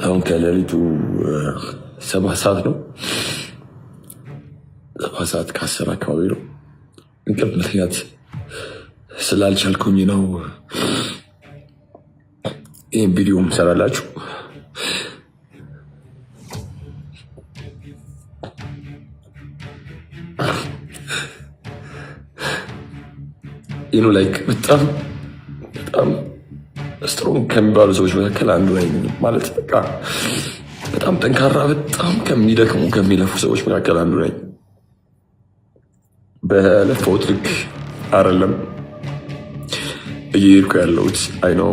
አሁን ከሌሊቱ 7 ሰዓት ነው። 7 ሰዓት ከ10 አካባቢ ነው። እንቅልፍ መተኛት ስላልቻልኩኝ ነው ይህን ቪዲዮ ምሰራላችሁ። ላይክ በጣም ስትሮንግ ከሚባሉ ሰዎች መካከል አንዱ ነኝ። ማለት በቃ በጣም ጠንካራ፣ በጣም ከሚደክሙ ከሚለፉ ሰዎች መካከል አንዱ ነኝ። በለፈውት ልክ አይደለም እየሄድኩ ያለሁት። አይ ነው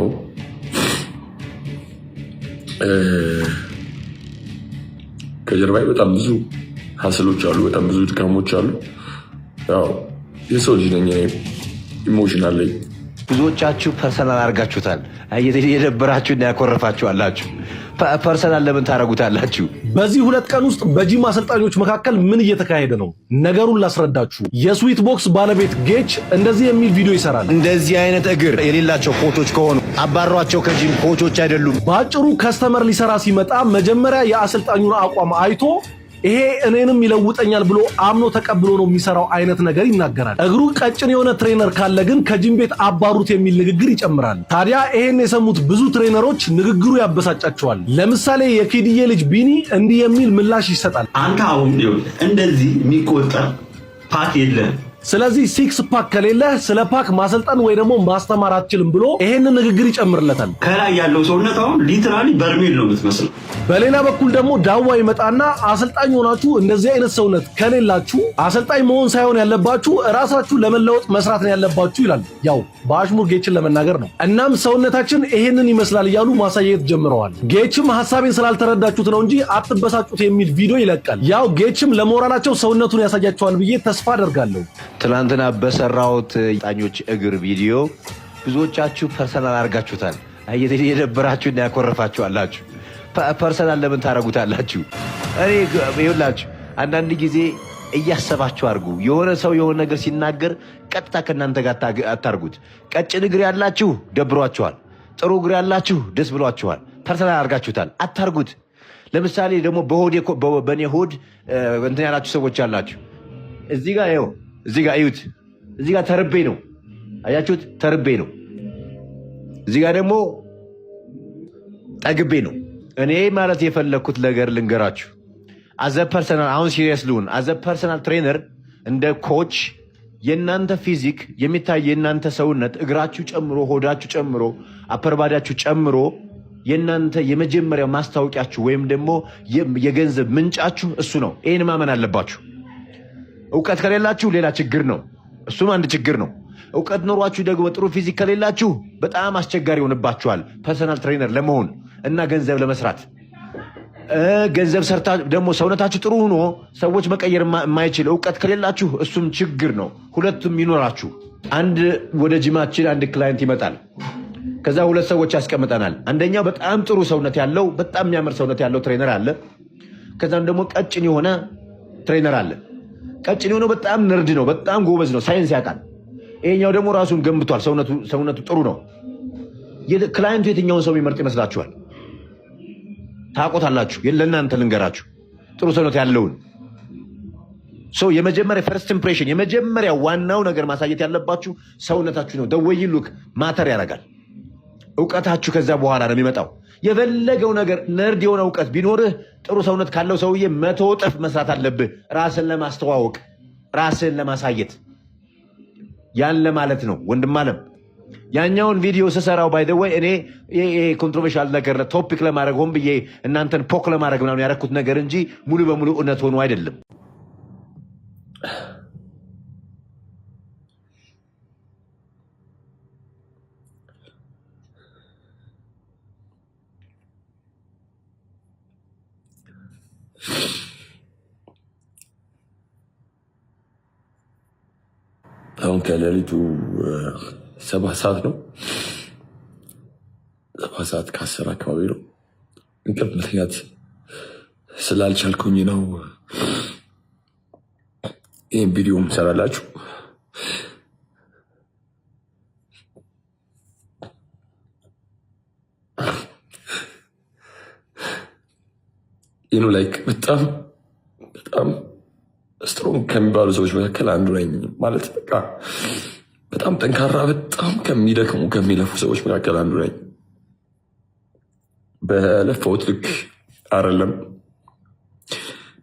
ከጀርባዬ በጣም ብዙ ሀስሎች አሉ፣ በጣም ብዙ ድካሞች አሉ። ያው የሰው ልጅ ነኝ፣ ኢሞሽናል ላይ ብዙዎቻችሁ ፐርሰናል አድርጋችሁታል። የደበራችሁና ያኮረፋችሁ አላችሁ። ፐርሰናል ለምን ታረጉታላችሁ? በዚህ 2 ቀን ውስጥ በጂም አሰልጣኞች መካከል ምን እየተካሄደ ነው? ነገሩን ላስረዳችሁ። የስዊት ቦክስ ባለቤት ጌች እንደዚህ የሚል ቪዲዮ ይሰራል። እንደዚህ አይነት እግር የሌላቸው ኮቾች ከሆኑ አባሯቸው፣ ከጂም ኮቾች አይደሉም። በአጭሩ ከስተመር ሊሰራ ሲመጣ መጀመሪያ የአሰልጣኙን አቋም አይቶ ይሄ እኔንም ይለውጠኛል ብሎ አምኖ ተቀብሎ ነው የሚሰራው አይነት ነገር ይናገራል። እግሩ ቀጭን የሆነ ትሬነር ካለ ግን ከጂም ቤት አባሩት የሚል ንግግር ይጨምራል። ታዲያ ይሄን የሰሙት ብዙ ትሬነሮች ንግግሩ ያበሳጫቸዋል። ለምሳሌ የኪድዬ ልጅ ቢኒ እንዲህ የሚል ምላሽ ይሰጣል። አንተ አሁን እንደዚህ የሚቆጠር ፓክ የለም። ስለዚህ 6 ፓክ ከሌለ ስለ ፓክ ማሰልጠን ወይ ደግሞ ማስተማር አትችልም ብሎ ይሄንን ንግግር ይጨምርለታል። ከላይ ያለው ሰውነት አሁን ሊትራሊ በርሜል ነው የምትመስለው። በሌላ በኩል ደግሞ ዳዋ ይመጣና አሰልጣኝ ሆናችሁ እንደዚህ አይነት ሰውነት ከሌላችሁ አሰልጣኝ መሆን ሳይሆን ያለባችሁ ራሳችሁ ለመለወጥ መስራት ነው ያለባችሁ ይላል። ያው በአሽሙር ጌችን ለመናገር ነው። እናም ሰውነታችን ይሄንን ይመስላል እያሉ ማሳየት ጀምረዋል። ጌችም ሐሳቤን ስላልተረዳችሁት ነው እንጂ አትበሳጩት የሚል ቪዲዮ ይለቃል። ያው ጌችም ለሞራላቸው ሰውነቱን ያሳያቸዋል ብዬ ተስፋ አደርጋለሁ። ትናንትና በሰራሁት ጣኞች እግር ቪዲዮ ብዙዎቻችሁ ፐርሰናል አድርጋችሁታል። የደበራችሁና ያኮረፋችሁ አላችሁ። ፐርሰናል ለምን ታረጉታላችሁ? እኔ ይኸውላችሁ አንዳንድ ጊዜ እያሰባችሁ አድርጉ። የሆነ ሰው የሆነ ነገር ሲናገር ቀጥታ ከእናንተ ጋር አታርጉት። ቀጭን እግር ያላችሁ ደብሯችኋል፣ ጥሩ እግር ያላችሁ ደስ ብሏችኋል። ፐርሰናል አድርጋችሁታል፣ አታርጉት። ለምሳሌ ደግሞ በእኔ ሆድ እንትን ያላችሁ ሰዎች አላችሁ። እዚህ ጋር ይኸው፣ እዚህ ጋር እዩት። እዚህ ጋር ተርቤ ነው፣ አያችሁት? ተርቤ ነው። እዚህ ጋር ደግሞ ጠግቤ ነው። እኔ ማለት የፈለኩት ነገር ልንገራችሁ። አዘ ፐርሰናል አሁን ሲሪየስ ልሁን። አዘ ፐርሰናል ትሬነር እንደ ኮች የእናንተ ፊዚክ የሚታይ የእናንተ ሰውነት እግራችሁ ጨምሮ፣ ሆዳችሁ ጨምሮ፣ አፐርባዳችሁ ጨምሮ የእናንተ የመጀመሪያው ማስታወቂያችሁ ወይም ደግሞ የገንዘብ ምንጫችሁ እሱ ነው። ይህን ማመን አለባችሁ። እውቀት ከሌላችሁ ሌላ ችግር ነው፣ እሱም አንድ ችግር ነው። እውቀት ኖሯችሁ ደግሞ ጥሩ ፊዚክ ከሌላችሁ በጣም አስቸጋሪ ይሆንባችኋል ፐርሰናል ትሬነር ለመሆን እና ገንዘብ ለመስራት። ገንዘብ ሰርታ ደግሞ ሰውነታችሁ ጥሩ ሆኖ ሰዎች መቀየር የማይችል እውቀት ከሌላችሁ እሱም ችግር ነው። ሁለቱም ይኖራችሁ። አንድ ወደ ጂማችን አንድ ክላይንት ይመጣል። ከዛ 2 ሰዎች ያስቀምጠናል። አንደኛው በጣም ጥሩ ሰውነት ያለው በጣም የሚያምር ሰውነት ያለው ትሬነር አለ። ከዛም ደግሞ ቀጭን የሆነ ትሬነር አለ። ቀጭን የሆነው በጣም ነርድ ነው፣ በጣም ጎበዝ ነው፣ ሳይንስ ያውቃል። ይሄኛው ደግሞ ራሱን ገንብቷል፣ ሰውነቱ ጥሩ ነው። ክላይንቱ የትኛውን ሰው የሚመርጥ ይመስላችኋል? ታውቁታላችሁ። ለእናንተ ልንገራችሁ፣ ጥሩ ሰውነት ያለውን ሰው የመጀመሪያ ፈርስት ኢምፕሬሽን፣ የመጀመሪያ ዋናው ነገር ማሳየት ያለባችሁ ሰውነታችሁ ነው። ደወይ ሉክ ማተር ያደርጋል። እውቀታችሁ ከዛ በኋላ ነው የሚመጣው። የፈለገው ነገር ነርድ የሆነ እውቀት ቢኖርህ ጥሩ ሰውነት ካለው ሰውዬ 100 እጥፍ መስራት አለብህ፣ ራስን ለማስተዋወቅ፣ ራስን ለማሳየት። ያን ለማለት ነው ወንድም አለም። ያኛውን ቪዲዮ ስሰራው ባይ ዘ ወይ እኔ ኮንትሮቨርሻል ነገር ቶፒክ ለማድረግ ሆን ብዬ እናንተን ፖክ ለማድረግ ምናምን ያደረኩት ነገር እንጂ ሙሉ በሙሉ እውነት ሆኖ አይደለም። አሁን ከሌሊቱ 7 ሰዓት ነው። 7 ሰዓት ከ10 አካባቢ ነው። እንቅልፍ መተኛት ስላልቻልኩኝ ነው ይህን ቪዲዮ ምሰራላችሁ። ላይክ በጣም በጣም ስትሮንግ ከሚባሉ ሰዎች መካከል አንዱ ነኝ። ማለት በቃ በጣም ጠንካራ፣ በጣም ከሚደክሙ ከሚለፉ ሰዎች መካከል አንዱ ነኝ። በለፋሁት ልክ አይደለም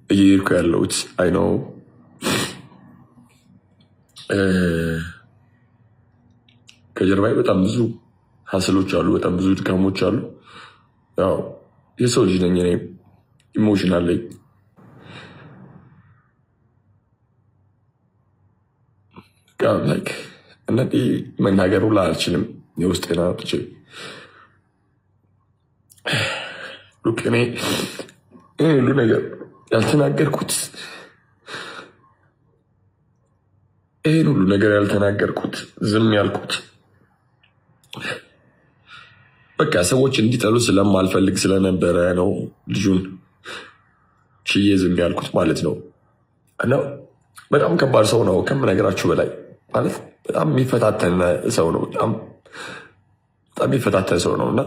እየሄድኩ ያለሁት። አይ ነው ከጀርባዬ በጣም ብዙ ሀስሎች አሉ፣ በጣም ብዙ ድካሞች አሉ። ያው የሰው ልጅ ነኝ እኔ፣ ኢሞሽናል ላይ ላይክ እነዚህ መናገሩ ላይ አልችልም። የውስጤን አውጥቼ ሉክ እኔ ሁሉ ነገር ያልተናገርኩት ይህን ሁሉ ነገር ያልተናገርኩት ዝም ያልኩት በቃ ሰዎች እንዲጠሉ ስለማልፈልግ ስለነበረ ነው። ልጁን ችዬ ዝም ያልኩት ማለት ነው። እና በጣም ከባድ ሰው ነው ከምነግራችሁ በላይ ማለት በጣም የሚፈታተን ሰው ነው። በጣም የሚፈታተን ሰው ነው እና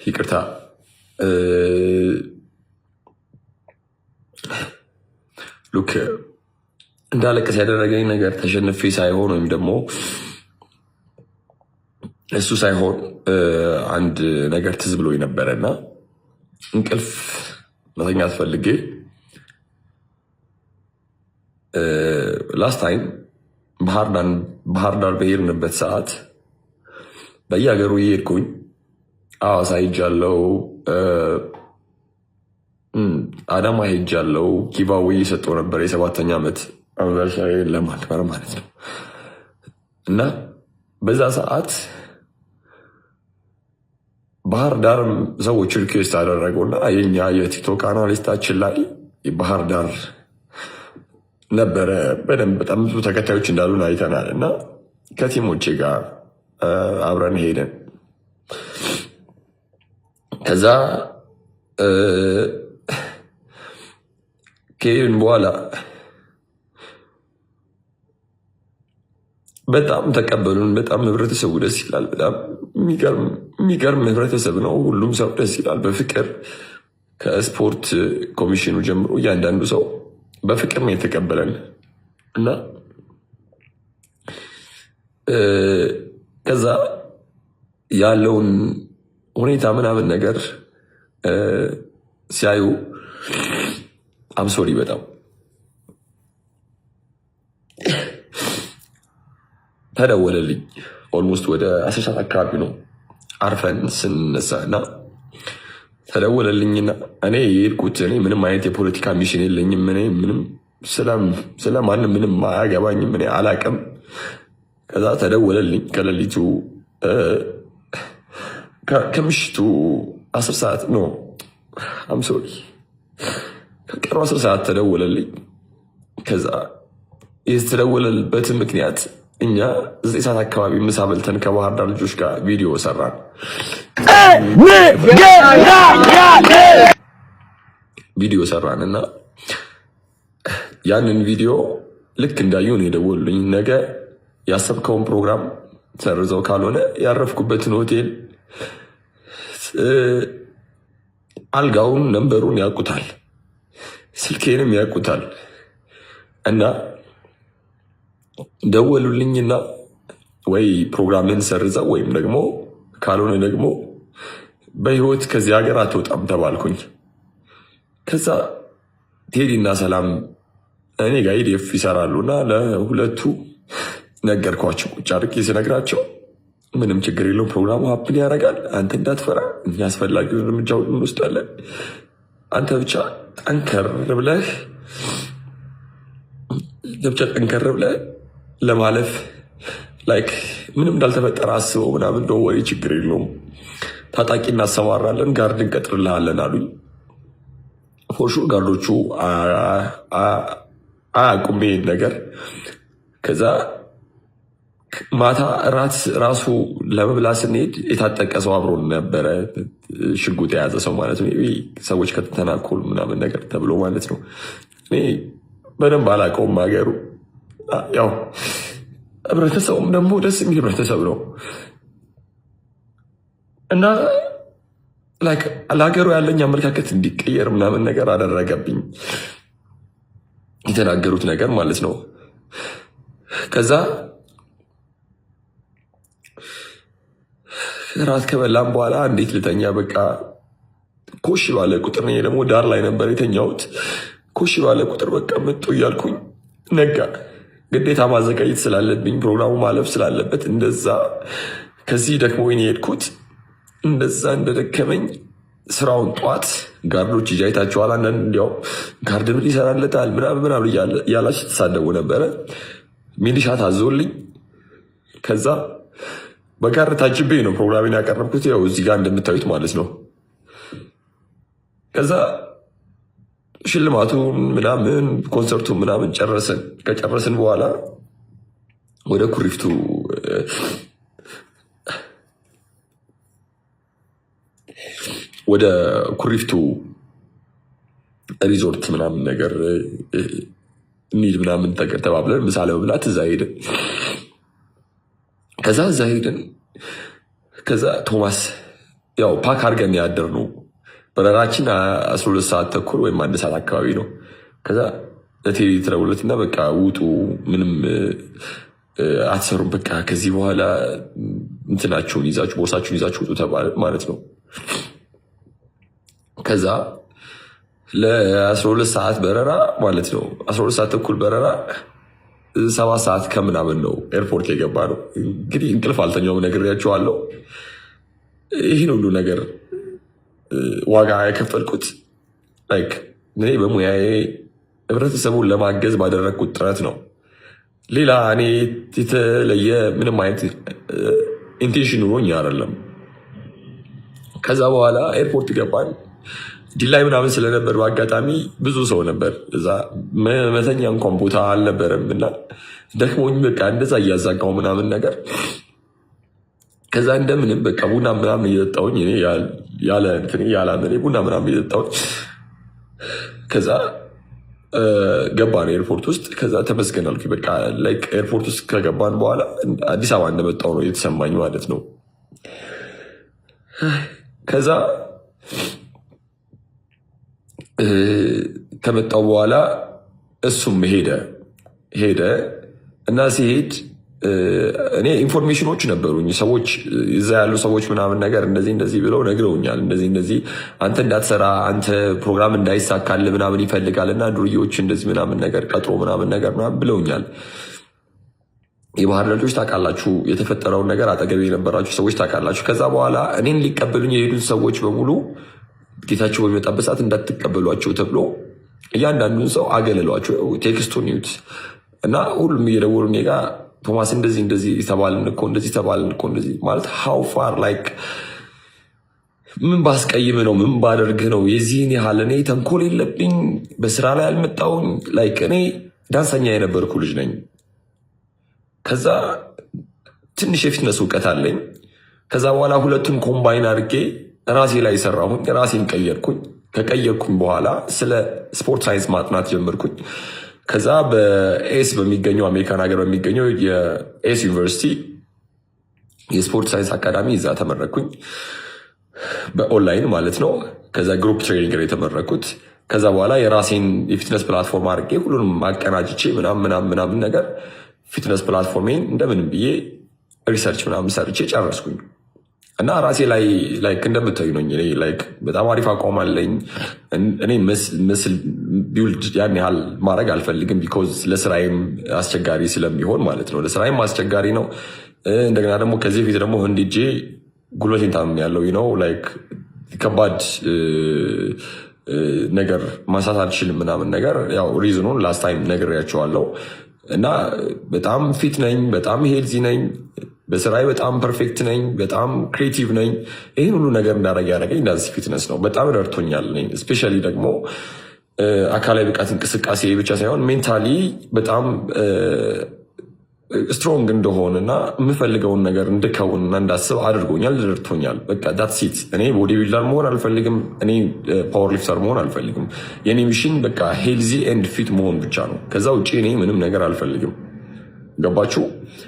ይቅርታ ሉክ እንዳለቀስ ያደረገኝ ነገር ተሸንፌ ሳይሆን ወይም ደግሞ እሱ ሳይሆን አንድ ነገር ትዝ ብሎ ነበረ እና እንቅልፍ መተኛት ፈልጌ ላስት ታይም ባህር ዳር በሄድንበት ሰዓት በየሀገሩ እየሄድኩኝ ሐዋሳ ሄጃለሁ፣ አዳማ ሄጃለሁ። ጊቫዌ እየሰጠው ነበር የ7ኛ ዓመት አኒቨርሳሪ ለማክበር ማለት ነው። እና በዛ ሰዓት ባህር ዳር ሰዎች ሪኩዌስት አደረገውና የኛ የቲክቶክ አናሊስታችን ላይ ባህር ዳር ነበረ በደንብ በጣም ብዙ ተከታዮች እንዳሉን አይተናል። እና ከቲሞቼ ጋር አብረን ሄደን ከዛ ከሄድን በኋላ በጣም ተቀበሉን። በጣም ህብረተሰቡ ደስ ይላል። በጣም የሚገርም ህብረተሰብ ነው። ሁሉም ሰው ደስ ይላል። በፍቅር ከስፖርት ኮሚሽኑ ጀምሮ እያንዳንዱ ሰው በፍቅር ነው የተቀበለን እና ከዛ ያለውን ሁኔታ ምናምን ነገር ሲያዩ አምሶሪ በጣም ተደወለልኝ። ኦልሞስት ወደ 10 ሰዓት አካባቢ ነው አርፈን ስንነሳ እና ተደወለልኝና እኔ የሄድኩት እኔ ምንም አይነት የፖለቲካ ሚሽን የለኝም። እኔ ምንም ስለማንም ምንም አያገባኝም። እኔ አላቅም። ከዛ ተደወለልኝ ከሌሊቱ ከምሽቱ 10 ሰዓት ነው አምሶሪ ከቀኑ 10 ሰዓት ተደወለልኝ። ከዛ የተደወለልበትን ምክንያት እኛ 9 ሰዓት አካባቢ ምሳ በልተን ከባህር ዳር ልጆች ጋር ቪዲዮ ሰራን። እና ያንን ቪዲዮ ልክ እንዳዩ ነው የደወሉልኝ። ነገ ያሰብከውን ፕሮግራም ሰርዘው ካልሆነ ያረፍኩበትን ሆቴል አልጋውን ነንበሩን ያውቁታል፣ ስልኬንም ያውቁታል። እና ደወሉልኝና ወይ ፕሮግራምን ሰርዘው ወይም ደግሞ ካልሆነ ደግሞ በህይወት ከዚህ ሀገር አትወጣም ተባልኩኝ። ከዛ ቴዲና ሰላም እኔ ጋር ኢዲኤፍ ይሰራሉና ለሁለቱ ነገርኳቸው። ቁጭ አድርጌ ስነግራቸው ምንም ችግር የለውም ፕሮግራሙ ሀፕን ያደርጋል፣ አንተ እንዳትፈራ፣ እኛ አስፈላጊውን እርምጃውን እንወስዳለን፣ አንተ ብቻ ጠንከር ብለህ ለማለፍ ላይክ ምንም እንዳልተፈጠረ አስበው ምናምን ደወሬ ችግር የለውም ታጣቂ እናሰማራለን፣ ጋርድ እንቀጥርልሃለን አሉኝ። ፎርሹር ጋርዶቹ አያውቁም ይሄን ነገር። ከዛ ማታ እራት ራሱ ለመብላት ስንሄድ የታጠቀ ሰው አብሮን ነበረ፣ ሽጉጥ የያዘ ሰው ማለት ነው። ሰዎች ከተተናኮሉ ምናምን ነገር ተብሎ ማለት ነው። እኔ በደንብ አላውቀውም ሀገሩ። ያው ህብረተሰቡም ደግሞ ደስ የሚል ህብረተሰብ ነው። እና ለሀገሩ ያለኝ አመለካከት እንዲቀየር ምናምን ነገር አደረገብኝ የተናገሩት ነገር ማለት ነው። ከዛ ራት ከበላም በኋላ እንዴት ልተኛ በቃ ኮሽ ባለ ቁጥር እኔ ደግሞ ዳር ላይ ነበር የተኛሁት። ኮሽ ባለ ቁጥር በቃ መጡ እያልኩኝ ነጋ። ግዴታ ማዘጋጀት ስላለብኝ ፕሮግራሙ ማለፍ ስላለበት እንደዛ ከዚህ ደክሞኝ የሄድኩት እንደዛ እንደደከመኝ ስራውን ጠዋት ጋርዶች ይዤ አይታችኋል። አንዳንድ እንዲያው ጋርድ ምን ይሰራለታል ምናምን እያላችሁ ተሳደቡ ነበረ። ሚሊሻ ታዞልኝ ከዛ በጋር ታጅቤ ነው ፕሮግራሜን ያቀረብኩት። ያው እዚህ ጋር እንደምታዩት ማለት ነው። ከዛ ሽልማቱ ምናምን ኮንሰርቱ ምናምን ጨረስን። ከጨረስን በኋላ ወደ ኩሪፍቱ ሪዞርት ምናምን ነገር እንሂድ ምናምን ተባብለን ምሳ ለመብላት እዛ ሄድን። ከዛ ቶማስ ያው ፓክ አድርገን ያደርነው በረራችን 12 ሰዓት ተኩል ወይም 1 ሰዓት አካባቢ ነው። ከዛ ለቴሌ ተደውሎለትና በቃ ውጡ፣ ምንም አትሰሩም፣ በቃ ከዚህ በኋላ እንትናችሁን ይዛችሁ ቦርሳችሁን ይዛችሁ ውጡ ተባለ ማለት ነው። ከዛ ለ12 ሰዓት በረራ ማለት ነው 12 ሰዓት ተኩል በረራ 7 ሰዓት ከምናምን ነው ኤርፖርት የገባ ነው። እንግዲህ እንቅልፍ አልተኛውም ነግሬያቸዋለሁ። ይህን ሁሉ ነገር ዋጋ የከፈልኩት እኔ በሙያዬ ህብረተሰቡን ለማገዝ ባደረግኩት ጥረት ነው። ሌላ እኔ የተለየ ምንም አይነት ኢንቴንሽን ኑሮኝ አይደለም። ከዛ በኋላ ኤርፖርት ገባን። ዲላይ ምናምን ስለነበር በአጋጣሚ ብዙ ሰው ነበር እዛ፣ መተኛ እንኳን ቦታ አልነበረም እና ደክሞኝ በቃ እንደዛ እያዛጋው ምናምን ነገር። ከዛ እንደምንም በቃ ቡና ምናምን እየጠጣሁኝ ያለ ቡና ምናምን እየጠጣሁኝ ከዛ ገባን ኤርፖርት ውስጥ። ከዛ ተመስገን አልኩኝ። በቃ ኤርፖርት ውስጥ ከገባን በኋላ አዲስ አበባ እንደመጣሁ ነው የተሰማኝ ማለት ነው። ከዛ ከመጣሁ በኋላ እሱም ሄደ እና ሲሄድ እኔ ኢንፎርሜሽኖች ነበሩኝ። ሰዎች እዛ ያሉ ሰዎች ምናምን ነገር እንደዚህ ብለው ነግረውኛል። እንደዚህ አንተ እንዳትሰራ አንተ ፕሮግራም እንዳይሳካል ምናምን ይፈልጋል እና ዱርዬዎች እንደዚህ ምናምን ነገር ቀጥሮ ምናምን ነገር ምናምን ብለውኛል። የባህር ልጆች ታውቃላችሁ፣ የተፈጠረውን ነገር አጠገብ የነበራችሁ ሰዎች ታውቃላችሁ። ከዛ በኋላ እኔን ሊቀበሉኝ የሄዱት ሰዎች በሙሉ ጌታቸው በሚመጣበት ሰዓት እንዳትቀበሏቸው ተብሎ እያንዳንዱን ሰው አገለሏቸው። ቴክስቱን ይዩት እና ሁሉም እየደወሉ እኔ ጋ ቶማስ እንደዚህ ተባልን እኮ እንደዚህ ማለት ሃው ፋር ምን ባስቀይም ነው ምን ባደርግ ነው የዚህን ያህል? እኔ ተንኮል የለብኝ፣ በስራ ላይ አልመጣሁኝ። እኔ ዳንሰኛ የነበርኩ ልጅ ነኝ። ከዛ ትንሽ የፊትነስ እውቀት አለኝ። ከዛ በኋላ ሁለቱም ኮምባይን አድርጌ ራሴ ላይ ሰራሁኝ፣ ራሴን ቀየርኩኝ። ከቀየርኩኝ በኋላ ስለ ስፖርት ሳይንስ ማጥናት ጀመርኩኝ። ከዛ በኤስ በሚገኘው አሜሪካን ሀገር በሚገኘው የኤስ ዩኒቨርሲቲ የስፖርት ሳይንስ አካዳሚ እዛ ተመረኩኝ፣ በኦንላይን ማለት ነው። ከዛ ግሩፕ ትሬኒንግ ነው የተመረኩት። ከዛ በኋላ የራሴን የፊትነስ ፕላትፎርም አድርጌ ሁሉንም አቀናጅቼ ምናምን ነገር ፊትነስ ፕላትፎርሜን እንደምንም ብዬ ሪሰርች ምናምን ሰርቼ ጨረስኩኝ። እና ራሴ ላይ እንደምታዩ ነኝ። በጣም አሪፍ አቋም አለኝ። እኔ ምስል ቢውልድ ያን ያህል ማድረግ አልፈልግም፣ ቢኮዝ ለስራዬም አስቸጋሪ ስለሚሆን ማለት ነው። ለስራዬም አስቸጋሪ ነው። እንደገና ደግሞ ከዚህ በፊት ደግሞ ህንድ ሄጄ ጉልበቴን ታምሜ ያለው ነው። ከባድ ነገር ማንሳት አልችልም ምናምን ነገር። ያው ሪዝኑን ላስት ታይም ነግሬያቸዋለሁ። እና በጣም ፊት ነኝ፣ በጣም ሄልዚ ነኝ፣ በስራዬ በጣም ፐርፌክት ነኝ፣ በጣም ክሬቲቭ ነኝ። ይህን ሁሉ ነገር እንዳደረግ ያደረገኝ እንዳዚህ ፊትነስ ነው። በጣም ረድቶኛል። እስፔሻሊ ደግሞ አካላዊ ብቃት እንቅስቃሴ ብቻ ሳይሆን ሜንታሊ በጣም ስትሮንግ እንደሆንና የምፈልገውን ነገር እንድከውንና እንዳስብ አድርጎኛል፣ ረድቶኛል። በቃ ዳትሲት። እኔ ቦዲ ቢልደር መሆን አልፈልግም። እኔ ፓወር ሊፍተር መሆን አልፈልግም። የኔ ሚሽን በቃ ሄልዚ ኤንድ ፊት መሆን ብቻ ነው። ከዛ ውጭ እኔ ምንም ነገር አልፈልግም። ገባችሁ?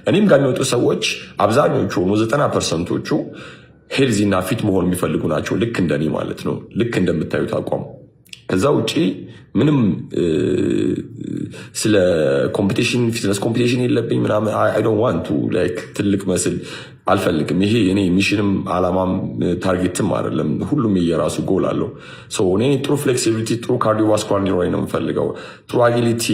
እኔም ጋር የሚወጡ ሰዎች አብዛኞቹ 90%ዎቹ ሄልዚ እና ፊት መሆን የሚፈልጉ ናቸው። ልክ እንደኔ ማለት ነው። ልክ እንደምታዩት አቋም። ከዛ ውጪ ምንም ስለ ኮምፒቲሽን ፊትነስ ኮምፒቲሽን የለብኝ ምናምን። አይ ዶንት ዋንት ቱ ላይክ ትልቅ መስል አልፈልግም። ይሄ እኔ ሚሽንም አላማም ታርጌትም አይደለም። ሁሉም የራሱ ጎል አለው። እኔ ጥሩ ፍሌክሲቢሊቲ፣ ጥሩ ካርዲዮቫስኩላር እንዲኖረኝ ነው የምፈልገው። ጥሩ አጊሊቲ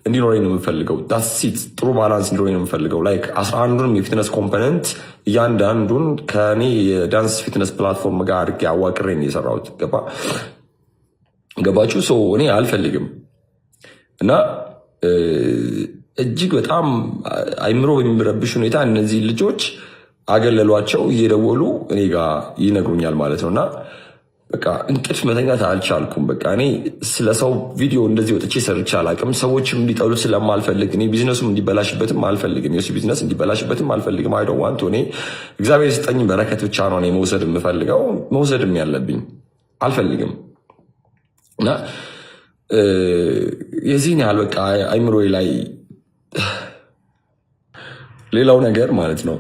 እንዲኖረኝ ነው የምፈልገው። ዳሲት ጥሩ ባላንስ እንዲኖረኝ ነው የምፈልገው። ላይክ 11ዱንም የፊትነስ ኮምፖነንት እያንዳንዱን ከእኔ የዳንስ ፊትነስ ፕላትፎርም ጋር አድርጌ አዋቅሬ ነው የሰራሁት። ገባችሁ? እኔ አልፈልግም እና እጅግ በጣም አይምሮ በሚረብሽ ሁኔታ እነዚህ ልጆች አገለሏቸው። እየደወሉ እኔ ጋር ይነግሩኛል ማለት ነው። እና በቃ እንቅልፍ መተኛት አልቻልኩም። በቃ እኔ ስለ ሰው ቪዲዮ እንደዚህ ወጥቼ ሰርቼ አላቅም። ሰዎችም እንዲጠሉ ስለማልፈልግ እኔ ቢዝነሱም እንዲበላሽበትም አልፈልግም። የሱ ቢዝነስ እንዲበላሽበትም አልፈልግም። አይ ዶንት ዋንት። እኔ እግዚአብሔር የሰጠኝ በረከት ብቻ ነው እኔ መውሰድ የምፈልገው። መውሰድም ያለብኝ አልፈልግም። እና የዚህን ያህል በቃ አይምሮዬ ላይ ሌላው ነገር ማለት ነው።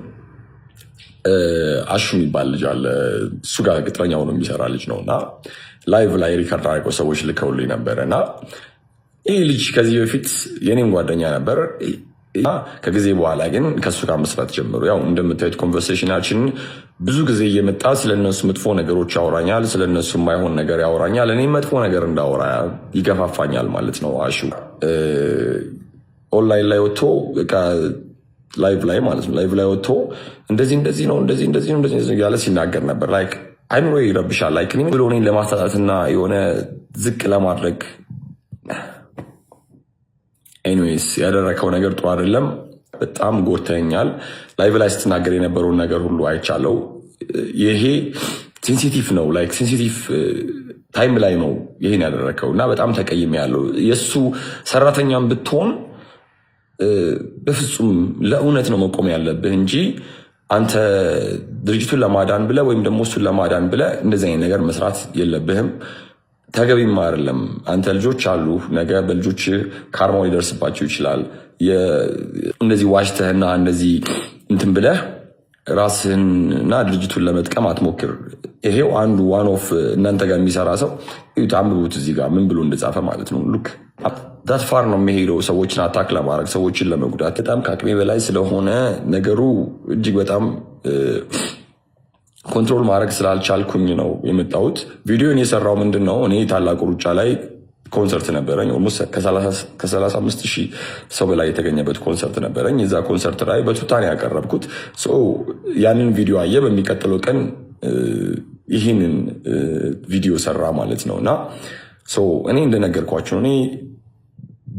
አሹ የሚባል ልጅ አለ። እሱ ጋር ቅጥረኛ ሆኖ የሚሰራ ልጅ ነው እና ላይቭ ላይ ሪከርድ አድርገው ሰዎች ልከውልኝ ነበረ እና ይህ ልጅ ከዚህ በፊት የኔም ጓደኛ ነበር። ከጊዜ በኋላ ግን ከእሱ ጋር መስራት ጀምሩ። ያው እንደምታዩት ኮንቨርሴሽናችን ብዙ ጊዜ እየመጣ ስለነሱ መጥፎ ነገሮች ያወራኛል፣ ስለነሱ የማይሆን ነገር ያወራኛል። እኔም መጥፎ ነገር እንዳወራ ይገፋፋኛል ማለት ነው። አሹ ኦንላይን ላይ ወጥቶ ላይቭ ላይ ማለት ነው። ላይቭ ላይ ወጥቶ እንደዚህ ነው እንደዚህ ያለ ሲናገር ነበር። ላይክ አይምሮ ይረብሻል። ላይክ እኔ ብሎ እኔን ለማስታጣትና የሆነ ዝቅ ለማድረግ ኤኒዌይስ ያደረከው ነገር ጥሩ አይደለም። በጣም ጎድተኛል። ላይቭ ላይ ስትናገር የነበረውን ነገር ሁሉ አይቻለው። ይሄ ሴንሲቲቭ ነው። ላይክ ሴንሲቲቭ ታይም ላይ ነው ይሄን ያደረከው እና በጣም ተቀይሜ ያለው የእሱ ሰራተኛም ብትሆን በፍጹም ለእውነት ነው መቆም ያለብህ እንጂ አንተ ድርጅቱን ለማዳን ብለህ ወይም ደግሞ እሱን ለማዳን ብለህ እንደዚህ አይነት ነገር መስራት የለብህም። ተገቢም አይደለም። አንተ ልጆች አሉ፣ ነገ በልጆች ካርማው ሊደርስባቸው ይችላል። እንደዚህ ዋሽተህና እንደዚህ እንትን ብለህ ራስህንና ድርጅቱን ለመጥቀም አትሞክር። ይሄው አንዱ ዋን ኦፍ እናንተ ጋር የሚሰራ ሰው አንብቡት፣ እዚህ ጋር ምን ብሎ እንደጻፈ ማለት ነው። ሉክ ዳት ፋር ነው የሚሄደው፣ ሰዎችን አታክ ለማድረግ ሰዎችን ለመጉዳት። በጣም ከአቅሜ በላይ ስለሆነ ነገሩ እጅግ በጣም ኮንትሮል ማድረግ ስላልቻልኩኝ ነው የመጣሁት። ቪዲዮን የሰራው ምንድን ነው፣ እኔ ታላቁ ሩጫ ላይ ኮንሰርት ነበረኝ። ከ35,000 ሰው በላይ የተገኘበት ኮንሰርት ነበረኝ። የዛ ኮንሰርት ላይ በቱታን ያቀረብኩት ያንን ቪዲዮ አየ። በሚቀጥለው ቀን ይህንን ቪዲዮ ሰራ ማለት ነው። እና እኔ እንደነገርኳቸው እኔ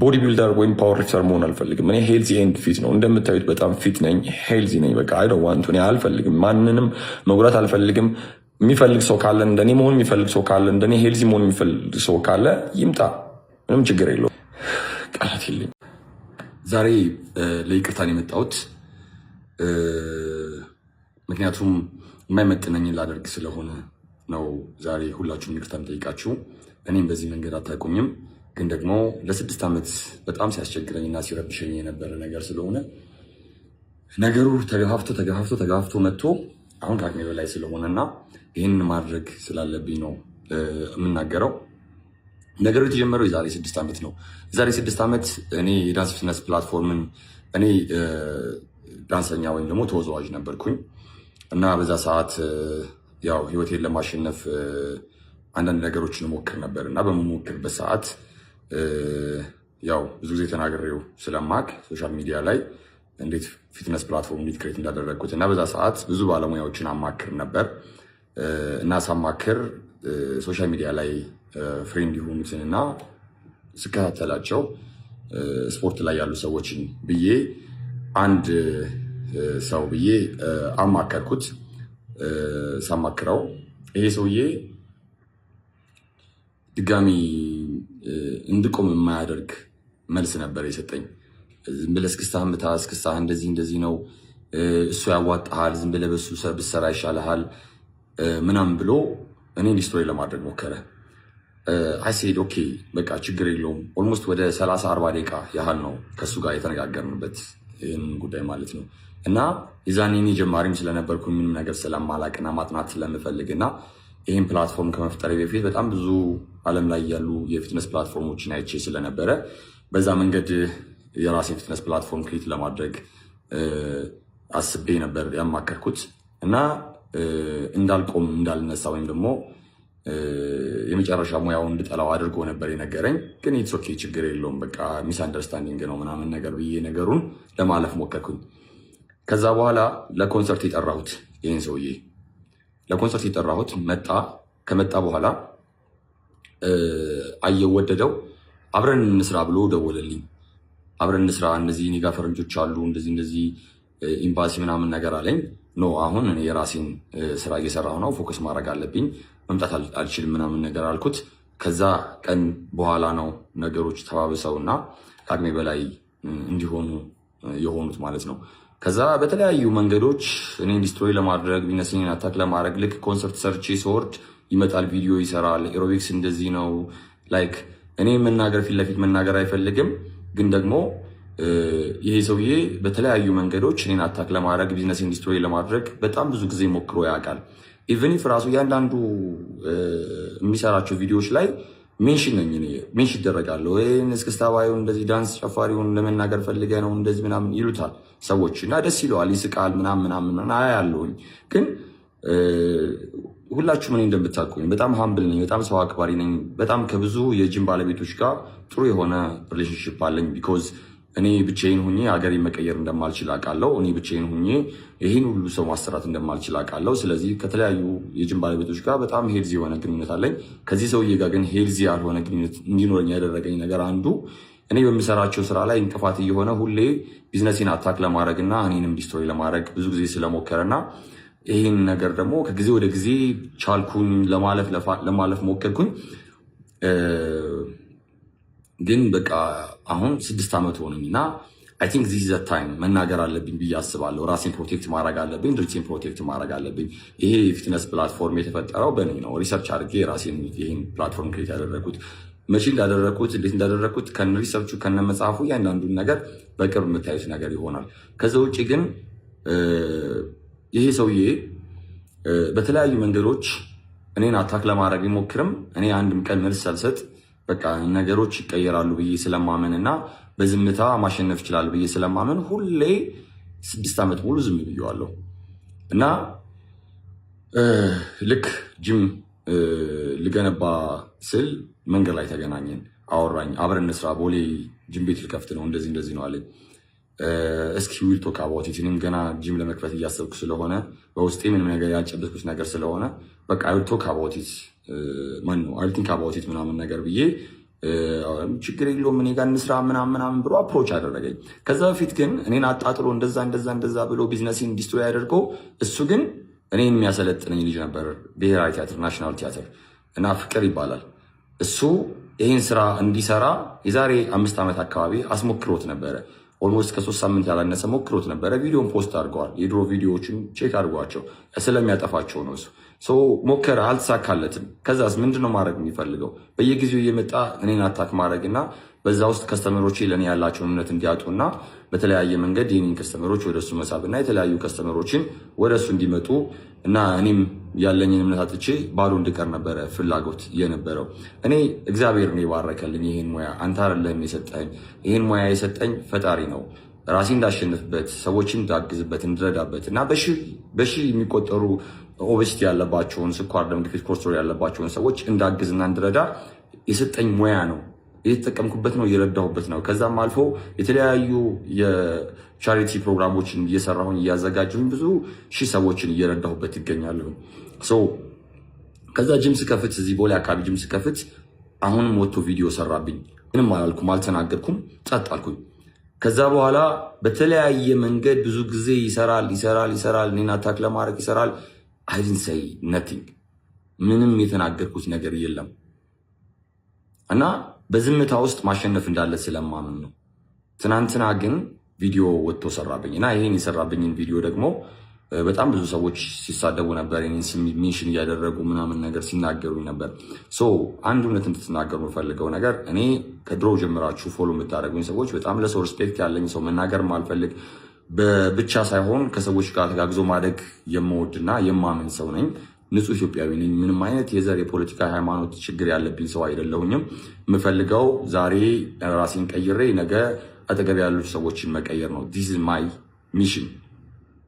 ቦዲ ቢልደር ወይም ፓወር ሊፍተር መሆን አልፈልግም። እኔ ሄልዚ ኤንድ ፊት ነው። እንደምታዩት በጣም ፊት ነኝ፣ ሄልዚ ነኝ። በቃ አይ ዶንት ዋንት። እኔ አልፈልግም፣ ማንንም መጉዳት አልፈልግም። የሚፈልግ ሰው ካለ እንደኔ መሆን የሚፈልግ ሰው ካለ እንደኔ ሄልዚ መሆን የሚፈልግ ሰው ካለ ይምጣ፣ ምንም ችግር የለውም። ቃላት የለኝ። ዛሬ ለይቅርታን የመጣሁት ምክንያቱም የማይመጥነኝን ላደርግ ስለሆነ ነው። ዛሬ ሁላችሁም ይቅርታ የምጠይቃችሁ። እኔም በዚህ መንገድ አታውቁኝም፣ ግን ደግሞ ለ6 ዓመት በጣም ሲያስቸግረኝና ሲረብሸኝ የነበረ ነገር ስለሆነ ነገሩ ተገፋፍቶ መጥቶ አሁን ከአቅሜ በላይ ስለሆነና ይህን ማድረግ ስላለብኝ ነው የምናገረው። ነገሩ የተጀመረው የዛሬ 6 ዓመት ነው። የዛሬ 6 ዓመት እኔ የዳንስ ፊትነስ ፕላትፎርምን እኔ ዳንሰኛ ወይም ደግሞ ተወዛዋዥ ነበርኩኝ እና በዛ ሰዓት ያው ህይወቴን ለማሸነፍ አንዳንድ ነገሮችን ሞክር ነበር እና በመሞክርበት ሰዓት ያው ብዙ ጊዜ ተናግሬው ስለማቅ ሶሻል ሚዲያ ላይ እንዴት ፊትነስ ፕላትፎርም እንዴት ክሬት እንዳደረግኩት እና በዛ ሰዓት ብዙ ባለሙያዎችን አማክር ነበር እና ሳማክር ሶሻል ሚዲያ ላይ ፍሬንድ የሆኑትን እና ስከታተላቸው ስፖርት ላይ ያሉ ሰዎችን ብዬ አንድ ሰው ብዬ አማከርኩት። ሳማክረው ይሄ ሰውዬ ድጋሚ እንድቆም የማያደርግ መልስ ነበር የሰጠኝ። ዝም ብለህ እስክስታህን ምታ፣ እስክስታህ እንደዚህ ነው፣ እሱ ያዋጣሃል፣ ዝም ብለህ በሱ ብትሰራ ይሻልሃል ምናምን ብሎ እኔ ዲስትሮይ ለማድረግ ሞከረ። አይሴድ ኦኬ በቃ ችግር የለውም። ኦልሞስት ወደ 30-40 ደቂቃ ያህል ነው ከሱ ጋር የተነጋገርንበት ይህን ጉዳይ ማለት ነው። እና የዛኔ እኔ ጀማሪም ስለነበርኩ ምንም ነገር ስለማላቅና ማጥናት ስለምፈልግና ይህን ፕላትፎርም ከመፍጠሪ በፊት በጣም ብዙ ዓለም ላይ ያሉ የፊትነስ ፕላትፎርሞችን አይቼ ስለነበረ በዛ መንገድ የራሴ ፊትነስ ፕላትፎርም ክሬት ለማድረግ አስቤ ነበር ያማከርኩት እና እንዳልቆም እንዳልነሳ ወይም ደግሞ የመጨረሻ ሙያውን እንድጠላው አድርጎ ነበር የነገረኝ። ግን ኢትስ ኦኬ ችግር የለውም በቃ ሚስ አንደርስታንዲንግ ነው ምናምን ነገር ብዬ ነገሩን ለማለፍ ሞከርኩኝ። ከዛ በኋላ ለኮንሰርት የጠራሁት ይህን ሰውዬ ለኮንሰርት የጠራሁት ከመጣ በኋላ አየው ወደደው። አብረን እንስራ ብሎ ደወለልኝ። አብረን እንስራ እነዚህ እኔ ጋር ፈረንጆች አሉ እንደዚህ ኤምባሲ ምናምን ነገር አለኝ። ኖ አሁን እኔ የራሴን ስራ እየሰራሁ ነው፣ ፎከስ ማድረግ አለብኝ፣ መምጣት አልችልም ምናምን ነገር አልኩት። ከዛ ቀን በኋላ ነው ነገሮች ተባብሰው እና ከአቅሜ በላይ እንዲሆኑ የሆኑት ማለት ነው። ከዛ በተለያዩ መንገዶች እኔ ዲስትሮይ ለማድረግ ቢዝነስን አታክ ለማድረግ ልክ ኮንሰርት ሰርቼ ስወርድ ይመጣል፣ ቪዲዮ ይሰራል፣ ኤሮቢክስ እንደዚህ ነው ላይክ እኔ መናገር ፊት ለፊት መናገር አይፈልግም፣ ግን ደግሞ ይሄ ሰውዬ በተለያዩ መንገዶች እኔን አታክ ለማድረግ ቢዝነስ ኢንዱስትሪ ለማድረግ በጣም ብዙ ጊዜ ሞክሮ ያውቃል። ኢቨን ኢፍ ራሱ እያንዳንዱ የሚሰራቸው ቪዲዮዎች ላይ ሜንሽን ነኝ እኔ ሜንሽን ይደረጋለሁ። እስክስታ ባይሆን እንደዚህ ዳንስ ጨፋሪውን ለመናገር ፈልገ ነው እንደዚህ ምናምን ይሉታል ሰዎች እና ደስ ይለዋል፣ ይስቃል ምናምን አያለሁኝ። ግን ሁላችሁም እኔ እንደምታውቁኝ በጣም ሀምብል ነኝ፣ በጣም ሰው አክባሪ ነኝ። በጣም ከብዙ የጂም ባለቤቶች ጋር ጥሩ የሆነ ሪሌሽንሽፕ አለኝ። ቢኮዝ እኔ ብቻዬን ሁኜ ሀገር መቀየር እንደማልችል አውቃለሁ። እኔ ብቻዬን ሁኜ ይህን ሁሉ ሰው ማሰራት እንደማልችል አውቃለሁ። ስለዚህ ከተለያዩ የጂም ባለቤቶች ጋር በጣም ሄልዚ የሆነ ግንኙነት አለኝ። ከዚህ ሰውዬ ጋር ግን ሄልዚ ያልሆነ ግንኙነት እንዲኖረኝ ያደረገኝ ነገር አንዱ እኔ በምሰራቸው ስራ ላይ እንቅፋት እየሆነ ሁሌ ቢዝነሴን አታክ ለማድረግ እና እኔንም ዲስትሮይ ለማድረግ ብዙ ጊዜ ስለሞከረና ይህን ነገር ደግሞ ከጊዜ ወደ ጊዜ ቻልኩኝ ለማለፍ ሞከርኩኝ። ግን በቃ አሁን 6 ዓመት ሆነኝ እና አይ ቲንክ ዚስ ዘ ታይም መናገር አለብኝ ብዬ አስባለሁ። ራሴን ፕሮቴክት ማድረግ አለብኝ፣ ድርጅቴን ፕሮቴክት ማድረግ አለብኝ። ይሄ የፊትነስ ፕላትፎርም የተፈጠረው በእኔ ነው። ሪሰርች አድርጌ ራሴን ይህን ፕላትፎርም ክሬት ያደረግኩት መቼ እንዳደረግኩት እንዴት እንዳደረግኩት ከነ ሪሰርቹ ከነ መጽሐፉ እያንዳንዱን ነገር በቅርብ የምታዩት ነገር ይሆናል። ከዛ ውጭ ግን ይሄ ሰውዬ በተለያዩ መንገዶች እኔን አታክ ለማድረግ ቢሞክርም እኔ አንድም ቀን መልስ ሳልሰጥ በቃ ነገሮች ይቀየራሉ ብዬ ስለማመን እና በዝምታ ማሸነፍ ይችላል ብዬ ስለማመን ሁሌ 6 ዓመት ሙሉ ዝም ብዬዋለሁ እና ልክ ጂም ልገነባ ስል መንገድ ላይ ተገናኘን። አወራኝ፣ አብረን እንስራ፣ ቦሌ ጂም ቤት ልከፍት ነው እንደዚህ ነው አለኝ። እስኪ ዊል ቶክ አባውት ኢት። እኔም ገና ጂም ለመክፈት እያሰብኩ ስለሆነ በውስጤ ምንም ነገር ያልጨበጥኩት ነገር ስለሆነ በቃ ዊል ቶክ አባውት ኢት አይ ቲንክ አባውት ኢት ምናምን ነገር ብዬ ችግር የለውም እኔ ጋር እንስራ ምናምን ብሎ አፕሮች አደረገኝ። ከዛ በፊት ግን እኔን አጣጥሎ እንደዛ ብሎ ቢዝነስን ዲስትሮይ አድርገው እሱ ግን እኔን የሚያሰለጥነኝ ልጅ ነበር፣ ብሔራዊ ቲያትር ናሽናል ቲያትር እና ፍቅር ይባላል። እሱ ይህን ስራ እንዲሰራ የዛሬ 5 ዓመት አካባቢ አስሞክሮት ነበረ። ኦልሞስት ከ3 ሳምንት ያላነሰ ሞክሮት ነበረ። ቪዲዮን ፖስት አድርገዋል። የድሮ ቪዲዮዎችን ቼክ አድርጓቸው ስለሚያጠፋቸው ነው እሱ ሞከረ፣ አልተሳካለትም። ከዛስ ምንድነው ማድረግ የሚፈልገው? በየጊዜው እየመጣ እኔን አታክ ማድረግ እና በዛ ውስጥ ከስተመሮች ለእኔ ያላቸውን እምነት እንዲያጡና በተለያየ መንገድ የኔን ከስተመሮች ወደሱ መሳብ እና የተለያዩ ከስተመሮችን ወደሱ እንዲመጡ እና እኔም ያለኝን እምነት አጥቼ ባዶ እንድቀር ነበረ ፍላጎት የነበረው። እኔ እግዚአብሔር ነው የባረከልኝ ይሄን ሙያ፣ አንተ አይደለም የሰጠኝ። ይሄን ሙያ የሰጠኝ ፈጣሪ ነው። ራሴ እንዳሸንፍበት፣ ሰዎችን እንዳግዝበት፣ እንድረዳበት እና በሺ የሚቆጠሩ ኦቤሲቲ ያለባቸውን፣ ስኳር፣ ደም ግፊት፣ ኮሌስትሮል ያለባቸውን ሰዎች እንዳግዝና እንድረዳ የሰጠኝ ሙያ ነው። እየተጠቀምኩበት ነው፣ እየረዳሁበት ነው። ከዛም አልፎ የተለያዩ የቻሪቲ ፕሮግራሞችን እየሰራሁኝ እያዘጋጀሁኝ ብዙ ሺህ ሰዎችን እየረዳሁበት ይገኛለሁ። ከዛ ጂም ስከፍት፣ እዚህ ቦሌ አካባቢ ጂም ስከፍት አሁንም ወጥቶ ቪዲዮ ሰራብኝ። ምንም አላልኩም፣ አልተናገርኩም፣ ጸጥ አልኩኝ። ከዛ በኋላ በተለያየ መንገድ ብዙ ጊዜ ይሰራል፣ እኔን አታክ ለማድረግ ይሰራል። አይ ዲድንት ሴይ ነቲንግ፣ ምንም የተናገርኩት ነገር የለም እና በዝምታ ውስጥ ማሸነፍ እንዳለ ስለማምን ነው። ትናንትና ግን ቪዲዮ ወጥቶ ሰራብኝ እና ይሄን የሰራብኝን ቪዲዮ ደግሞ በጣም ብዙ ሰዎች ሲሳደቡ ነበር፣ እኔን ሜንሽን እያደረጉ ምናምን ነገር ሲናገሩኝ ነበር። አንድ እውነት እንድትናገሩ የምፈልገው ነገር እኔ ከድሮ ጀምራችሁ ፎሎ የምታደርጉኝ ሰዎች በጣም ለሰው ሪስፔክት ያለኝ ሰው፣ መናገር ማልፈልግ በብቻ ሳይሆን ከሰዎች ጋር ተጋግዞ ማደግ የምወድና የማምን ሰው ነኝ። ንጹህ ኢትዮጵያዊ ነኝ። ምንም አይነት የዘር የፖለቲካ ሃይማኖት ችግር ያለብኝ ሰው አይደለሁኝም። የምፈልገው ዛሬ ራሴን ቀይሬ ነገ አጠገብ ያሉት ሰዎችን መቀየር ነው። ዲስ ኢዝ ማይ ሚሽን።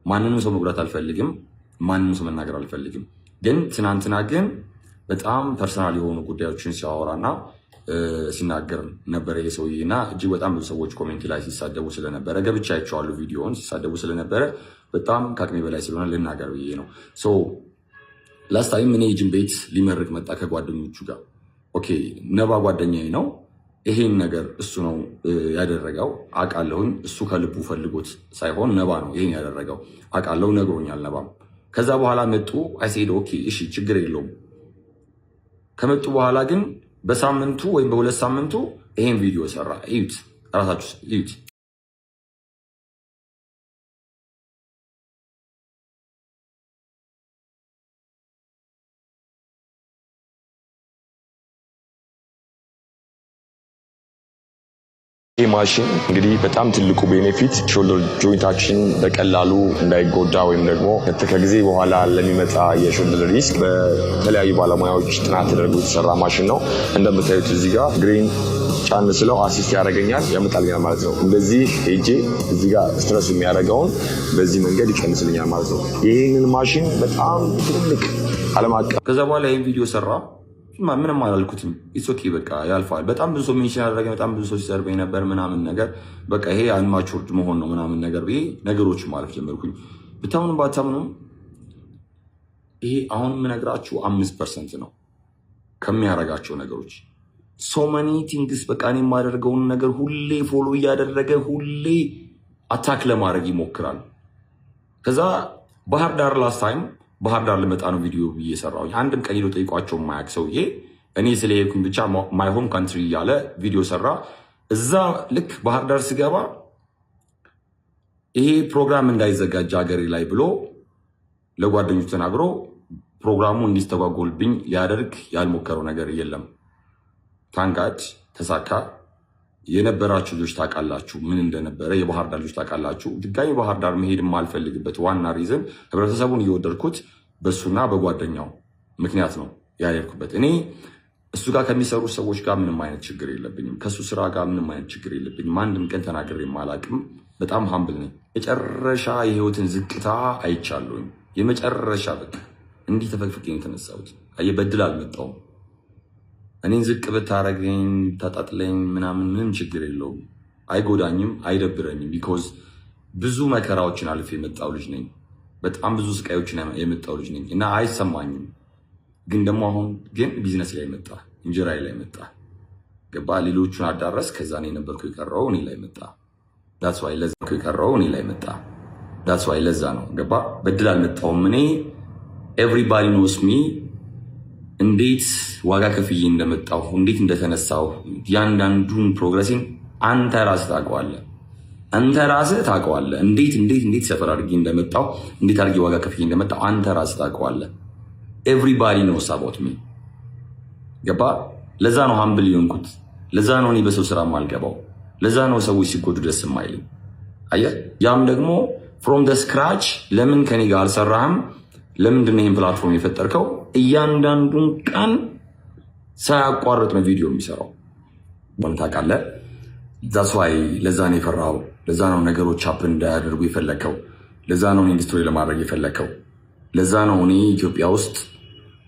ማንንም ሰው መጉዳት አልፈልግም። ማንንም ሰው መናገር አልፈልግም። ግን ትናንትና ግን በጣም ፐርሰናል የሆኑ ጉዳዮችን ሲያወራና ሲናገር ነበረ የሰውዬ እና እጅግ በጣም ብዙ ሰዎች ኮሜንት ላይ ሲሳደቡ ስለነበረ ገብቻ አይቼዋለሁ። ቪዲዮውን ሲሳደቡ ስለነበረ በጣም ከአቅሜ በላይ ስለሆነ ልናገር ብዬ ነው። ላስት ታይም እኔ ጅም ቤት ሊመርቅ መጣ ከጓደኞቹ ጋር። ኦኬ ነባ ጓደኛዬ ነው። ይሄን ነገር እሱ ነው ያደረገው አውቃለሁኝ። እሱ ከልቡ ፈልጎት ሳይሆን ነባ ነው ይሄን ያደረገው አውቃለሁ፣ ነግሮኛል ነባም። ከዛ በኋላ መጡ። አይሴድ ኦኬ እሺ ችግር የለውም። ከመጡ በኋላ ግን በሳምንቱ ወይም በሁለት ሳምንቱ ይሄን ቪዲዮ ሰራ። እዩት፣ ራሳችሁ እዩት። ይህ ማሽን እንግዲህ በጣም ትልቁ ቤኔፊት ሾልደር ጆይንታችን በቀላሉ እንዳይጎዳ ወይም ደግሞ ከጊዜ በኋላ ለሚመጣ የሾልደር ሪስክ በተለያዩ ባለሙያዎች ጥናት ተደርጎ የተሰራ ማሽን ነው። እንደምታዩት እዚህ ጋር ግሪን ጫን ስለው አሲስት ያደርገኛል፣ ያመጣልኛል ማለት ነው። እንደዚህ ሄጄ እዚህ ጋር ስትረስ የሚያደርገውን በዚህ መንገድ ይቀንስልኛል ማለት ነው። ይህንን ማሽን በጣም ትልቅ ዓለም አቀፍ ከዛ በኋላ ይህን ቪዲዮ ሰራ። ምንም አላልኩትም። ኢትስ ኦኬ በቃ ያልፋል። በጣም ብዙ ሰው ሜንሽን ያደረገ፣ በጣም ብዙ ሰው ሲሰርበኝ ነበር ምናምን ነገር በቃ ይሄ አንማቹርድ መሆን ነው ምናምን ነገር ብዬ ነገሮች ማለፍ ጀመርኩኝ። ብታምኑም ባታምኑም ይሄ አሁን የምነግራችሁ 5% ነው ከሚያደርጋቸው ነገሮች። ሶ መኒ ቲንግስ በቃ እኔ የማደርገውን ነገር ሁሌ ፎሎ እያደረገ ሁሌ አታክ ለማድረግ ይሞክራል። ከዛ ባህር ዳር ላስት ታይም ባህር ዳር ልመጣ ነው ቪዲዮ እየሰራሁኝ አንድም ቀን ሄዶ ጠይቋቸው የማያውቅ ሰውዬ እኔ ስለሄድኩኝ ብቻ ማይ ሆም ካንትሪ እያለ ቪዲዮ ሰራ። እዛ ልክ ባህር ዳር ስገባ ይሄ ፕሮግራም እንዳይዘጋጅ ሀገሬ ላይ ብሎ ለጓደኞች ተናግሮ ፕሮግራሙ እንዲስተጓጎልብኝ ሊያደርግ ያልሞከረው ነገር የለም። ታንጋድ ተሳካ። የነበራችሁ ልጆች ታውቃላችሁ ምን እንደነበረ። የባህር ዳር ልጆች ታውቃላችሁ። ድጋሚ ባህር ዳር መሄድ የማልፈልግበት ዋና ሪዝን ህብረተሰቡን እየወደድኩት በሱና በጓደኛው ምክንያት ነው ያየርኩበት። እኔ እሱ ጋር ከሚሰሩ ሰዎች ጋር ምንም አይነት ችግር የለብኝም። ከሱ ስራ ጋር ምንም አይነት ችግር የለብኝም። አንድም ቀን ተናግሬ የማላቅም በጣም ሀምብል ነኝ። የመጨረሻ የህይወትን ዝቅታ አይቻለሁኝ። የመጨረሻ በቃ እንዲህ ተፈቅፍቄ የተነሳሁት በድል አልመጣውም። እኔን ዝቅ ብታረገኝ ታጣጥለኝ ምናምን ምንም ችግር የለውም። አይጎዳኝም፣ አይደብረኝም። ቢኮዝ ብዙ መከራዎችን አልፌ የመጣው ልጅ ነኝ። በጣም ብዙ ስቃዮችን የመጣው ልጅ ነኝ እና አይሰማኝም። ግን ደግሞ አሁን ግን ቢዝነስ ላይ መጣ፣ እንጀራዬ ላይ መጣ። ገባ? ሌሎቹን አዳረስ። ከዛ እኔ ነበርኩ የቀረው እኔ ላይ መጣ። ዳትስ ዋይ ለዛ የቀረው እኔ ላይ መጣ። ዳትስ ዋይ ለዛ ነው። ገባ? በድል አልመጣውም። እኔ ኤቭሪባዲ ኖስ ሚ እንዴት ዋጋ ከፍዬ እንደመጣሁ እንዴት እንደተነሳሁ ያንዳንዱን ፕሮግረሲን አንተ ራስህ ታውቀዋለህ። አንተ ራስህ ታውቀዋለህ። እንዴት ሰፈር አድርጌ እንደመጣሁ እንዴት አድርጌ ዋጋ ከፍዬ እንደመጣሁ አንተ ራስህ ታውቀዋለህ። ኤቭሪባዲ ኖስ አባውት ሚ። ገባ? ለዛ ነው ሀምብል የሆንኩት። ለዛ ነው እኔ በሰው ስራ ማልገባው። ለዛ ነው ሰዎች ሲጎዱ ደስ የማይልኝ። አየህ፣ ያም ደግሞ ፍሮም ደ ስክራች ለምን ከኔ ጋር አልሰራህም? ለምንድን ነው ይህን ፕላትፎርም የፈጠርከው? እያንዳንዱን ቀን ሳያቋርጥ ነው ቪዲዮ የሚሰራው። ታውቃለህ። ዛስ ዋይ ለዛ ነው የፈራው። ለዛ ነው ነገሮች ሀፕን እንዳያደርጉ የፈለከው። ለዛ ነው ኢንዱስትሪ ለማድረግ የፈለከው። ለዛ ነው እኔ ኢትዮጵያ ውስጥ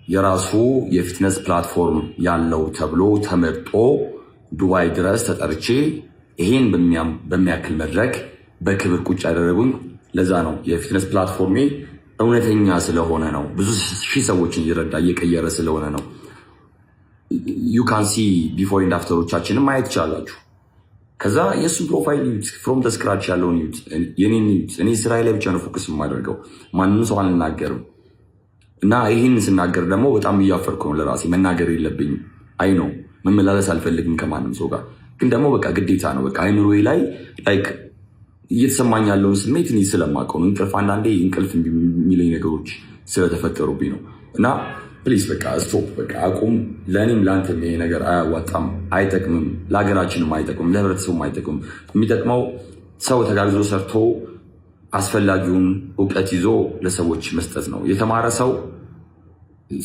የራሱ የፊትነስ ፕላትፎርም ያለው ተብሎ ተመርጦ ዱባይ ድረስ ተጠርቼ ይሄን በሚያክል መድረክ በክብር ቁጭ ያደረጉኝ። ለዛ ነው የፊትነስ ፕላትፎርሜ እውነተኛ ስለሆነ ነው። ብዙ ሺህ ሰዎችን እየረዳ እየቀየረ ስለሆነ ነው። ዩ ካን ሲ ቢፎር ኤንድ አፍተሮቻችንን ማየት ይቻላችሁ። ከዛ የእሱን ፕሮፋይል ዩት፣ ፍሮም ደ ስክራች ያለውን ዩት፣ የኔን ዩት። እኔ ስራዬ ላይ ብቻ ነው ፎከስ የማደርገው። ማንም ሰው አልናገርም። እና ይህን ስናገር ደግሞ በጣም እያፈርኩ ነው። ለራሴ መናገር የለብኝም። አይ ነው መመላለስ አልፈልግም ከማንም ሰው ጋር። ግን ደግሞ በቃ ግዴታ ነው። በቃ አይምሮዬ ላይ ላይክ እየተሰማኝ ያለውን ስሜት እኔ ስለማውቀው ነው። እንቅልፍ አንዳንዴ እንቅልፍ የሚለኝ ነገሮች ስለተፈጠሩብኝ ነው። እና ፕሊዝ በቃ ስቶፕ፣ በቃ አቁም። ለእኔም ለአንተም ይሄ ነገር አያዋጣም፣ አይጠቅምም፣ ለሀገራችንም አይጠቅምም፣ ለህብረተሰቡም አይጠቅምም። የሚጠቅመው ሰው ተጋግዞ ሰርቶ አስፈላጊውን እውቀት ይዞ ለሰዎች መስጠት ነው። የተማረ ሰው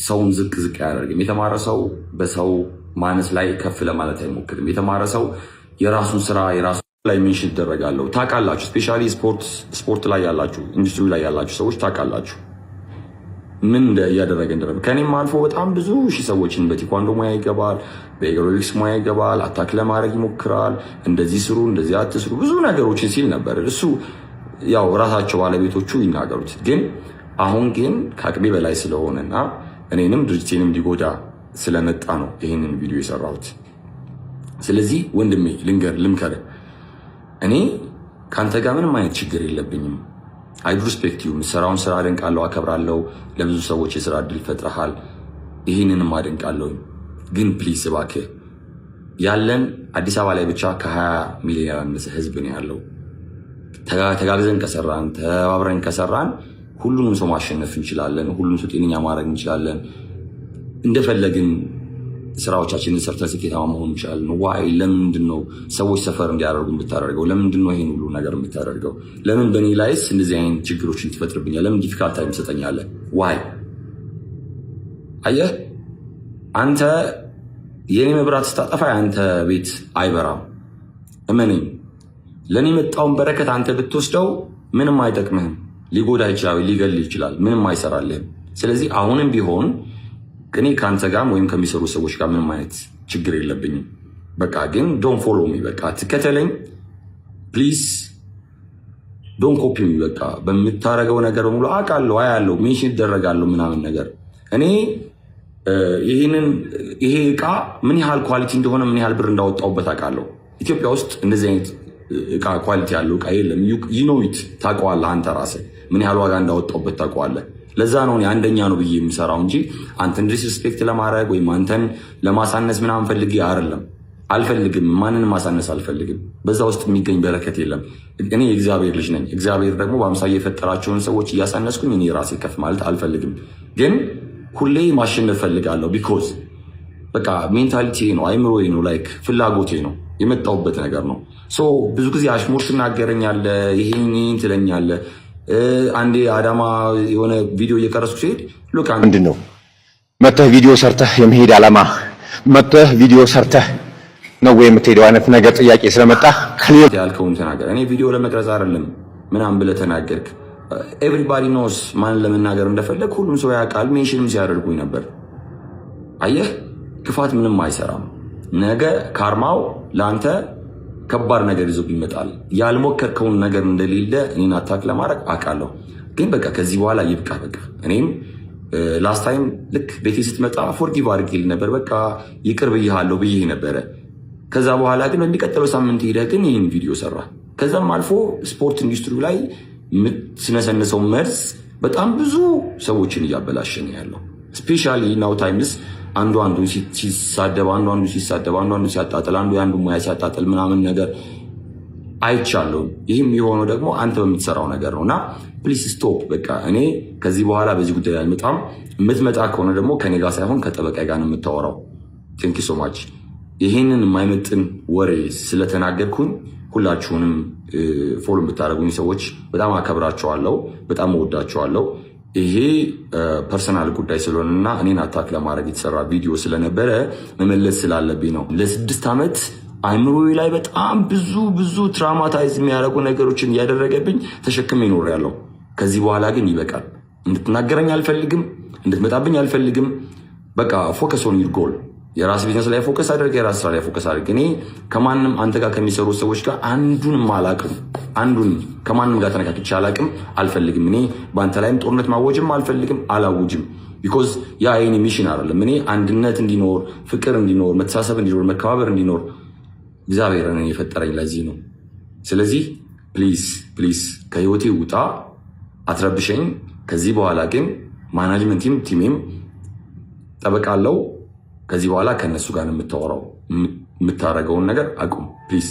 ሰውን ዝቅ አያደርግም። የተማረ ሰው በሰው ማነስ ላይ ከፍ ለማለት አይሞክርም። የተማረ ሰው የራሱን ስራ የራሱ ላይ ሜንሽን ይደረጋለሁ። ታውቃላችሁ፣ ስፔሻሊ ስፖርት ላይ ያላችሁ ኢንዱስትሪ ላይ ያላችሁ ሰዎች ታውቃላችሁ ምን እያደረገ እንደነበረ። ከኔም አልፎ በጣም ብዙ ሺህ ሰዎችን በቴኳንዶ ሙያ ይገባል፣ በኤሮቢክስ ሙያ ይገባል፣ አታክ ለማድረግ ይሞክራል። እንደዚህ ስሩ፣ እንደዚህ አትስሩ፣ ብዙ ነገሮችን ሲል ነበር። እሱ ያው ራሳቸው ባለቤቶቹ ይናገሩት። ግን አሁን ግን ከአቅሜ በላይ ስለሆነና እኔንም ድርጅቴንም ሊጎዳ ስለመጣ ነው ይህንን ቪዲዮ የሰራሁት። ስለዚህ ወንድሜ ልምከር፣ እኔ ከአንተ ጋር ምንም አይነት ችግር የለብኝም። አይ ሪስፔክት ዩ። የምትሰራውን ስራ አደንቃለሁ፣ አከብራለሁ። ለብዙ ሰዎች የስራ እድል ፈጥረሃል፣ ይህንንም አደንቃለሁ። ግን ፕሊዝ እባክህ ያለን አዲስ አበባ ላይ ብቻ ከ20 ሚሊዮን ያነሰ ህዝብ ነው ያለው። ተጋግዘን ከሰራን ተባብረን ከሰራን ሁሉንም ሰው ማሸነፍ እንችላለን። ሁሉም ሰው ጤነኛ ማድረግ እንችላለን። እንደፈለግን ስራዎቻችንን ሰርተን ስኬታማ መሆን እንችላለን። ዋይ ለምንድን ነው ሰዎች ሰፈር እንዲያደርጉ የምታደርገው? ለምንድን ነው ይሄን ሁሉ ነገር የምታደርገው? ለምን በእኔ ላይስ እንደዚህ አይነት ችግሮችን ትፈጥርብኛል? ለምን ዲፊካልት ታይም ትሰጠኛለህ? ዋይ አየህ፣ አንተ የኔ መብራት ስታጠፋ የአንተ ቤት አይበራም። እመነኝ፣ ለእኔ የመጣውን በረከት አንተ ብትወስደው ምንም አይጠቅምህም። ሊጎዳ ይችላል፣ ሊገል ይችላል፣ ምንም አይሰራልህም። ስለዚህ አሁንም ቢሆን እኔ ከአንተ ጋር ወይም ከሚሰሩ ሰዎች ጋር ምንም አይነት ችግር የለብኝም። በቃ ግን ዶን ፎሎ ሚ፣ በቃ ትከተለኝ ፕሊዝ። ዶን ኮፒ ሚ። በቃ በምታደርገው ነገር በሙሉ አውቃለሁ፣ አያለሁ፣ ሜንሽን ይደረጋለሁ ምናምን ነገር። እኔ ይሄ እቃ ምን ያህል ኳሊቲ እንደሆነ ምን ያህል ብር እንዳወጣውበት አውቃለሁ። ኢትዮጵያ ውስጥ እንደዚህ አይነት እቃ ኳሊቲ ያለው እቃ የለም። ዩኖዊት ታውቀዋለህ፣ አንተ ራስህ ምን ያህል ዋጋ እንዳወጣውበት ታውቀዋለህ። ለዛ ነው አንደኛ ነው ብዬ የምሰራው እንጂ አንተን ዲስሪስፔክት ለማድረግ ወይም አንተን ለማሳነስ ምናምን ፈልጌ አይደለም። አልፈልግም፣ ማንንም ማሳነስ አልፈልግም። በዛ ውስጥ የሚገኝ በረከት የለም። እኔ የእግዚአብሔር ልጅ ነኝ። እግዚአብሔር ደግሞ በአምሳያ የፈጠራቸውን ሰዎች እያሳነስኩኝ እኔ ራሴ ከፍ ማለት አልፈልግም። ግን ሁሌ ማሸነፍ ፈልጋለሁ። ቢኮዝ በቃ ሜንታሊቲ ነው፣ አይምሮዬ ነው፣ ላይክ ፍላጎቴ ነው፣ የመጣሁበት ነገር ነው። ብዙ ጊዜ አሽሙር ትናገረኛለህ፣ ይሄን ትለኛለህ። አንዴ አዳማ የሆነ ቪዲዮ እየቀረስኩ ሲሄድ ምንድን ነው መተህ ቪዲዮ ሰርተህ የመሄድ ዓላማ መተህ ቪዲዮ ሰርተህ ነው ወይ የምትሄደው አይነት ነገር ጥያቄ ስለመጣ ያልከውን ተናገር። እኔ ቪዲዮ ለመቅረጽ አይደለም ምናምን ብለህ ተናገርክ። ኤቭሪባዲ ኖስ ማንን ለመናገር እንደፈለግ ሁሉም ሰው ያውቃል። ሜንሽንም ሲያደርጉኝ ነበር። አየህ፣ ክፋት ምንም አይሰራም። ነገ ካርማው ለአንተ ከባድ ነገር ይዞ ይመጣል። ያልሞከርከውን ነገር እንደሌለ እኔን አታክ ለማድረግ አውቃለሁ። ግን በቃ ከዚህ በኋላ ይብቃ። በቃ እኔም ላስት ታይም ልክ ቤቴ ስትመጣ ፎርጊቭ አድርጌልህ ነበር። በቃ ይቅር ብዬሃለሁ ብዬህ ነበረ። ከዛ በኋላ ግን በሚቀጥለው ሳምንት ሄደህ ግን ይህን ቪዲዮ ሰራ። ከዛም አልፎ ስፖርት ኢንዱስትሪ ላይ የምትነሰንሰው መርዝ በጣም ብዙ ሰዎችን እያበላሸ ነው ያለው። ስፔሻሊ ናው ታይምስ አንዱ ሲሳደብ፣ አንዱ ሲሳደብ፣ አንዱ ሲያጣጥል፣ አንዱ የአንዱ ሙያ ሲያጣጥል ምናምን ነገር አይቻለሁ። ይህም የሆነው ደግሞ አንተ በምትሰራው ነገር ነው እና ፕሊስ ስቶፕ። በቃ እኔ ከዚህ በኋላ በዚህ ጉዳይ አልመጣም። የምትመጣ ከሆነ ደግሞ ከኔ ጋር ሳይሆን ከጠበቃ ጋር ነው የምታወራው። ቴንክ ዩ ሶ ማች። ይህንን የማይመጥን ወሬ ስለተናገርኩኝ ሁላችሁንም ፎሎ የምታደርጉኝ ሰዎች በጣም አከብራቸዋለሁ፣ በጣም እወዳቸዋለሁ። ይሄ ፐርሰናል ጉዳይ ስለሆነና እኔን አታክ ለማድረግ የተሰራ ቪዲዮ ስለነበረ መመለስ ስላለብኝ ነው። ለ6 ዓመት አይምሮዬ ላይ በጣም ብዙ ትራውማታይዝ የሚያደርጉ ነገሮችን እያደረገብኝ ተሸክሜ ይኖራለሁ። ከዚህ በኋላ ግን ይበቃል። እንድትናገረኝ አልፈልግም፣ እንድትመጣብኝ አልፈልግም። በቃ ፎከስ ኦን ዩር ጎል። የራስ ቢዝነስ ላይ ፎከስ አድርግ፣ የራስ ስራ ላይ ፎከስ አድርግ። እኔ ከማንም አንተ ጋር ከሚሰሩ ሰዎች ጋር አንዱንም አላቅም፣ አንዱን ከማንም ጋር ተነካክቼ አላቅም፣ አልፈልግም። እኔ በአንተ ላይም ጦርነት ማወጅም አልፈልግም፣ አላውጅም። ቢኮዝ ያ የኔ ሚሽን አይደለም። እኔ አንድነት እንዲኖር፣ ፍቅር እንዲኖር፣ መተሳሰብ እንዲኖር፣ መከባበር እንዲኖር እግዚአብሔር እኔን የፈጠረኝ ለዚህ ነው። ስለዚህ ፕሊዝ ከህይወቴ ውጣ፣ አትረብሸኝ። ከዚህ በኋላ ግን ማናጅመንቲም ቲሜም ጠበቃለው። ከዚህ በኋላ ከነሱ ጋር የምታወራው የምታደርገውን ነገር አቁም ፕሊዝ።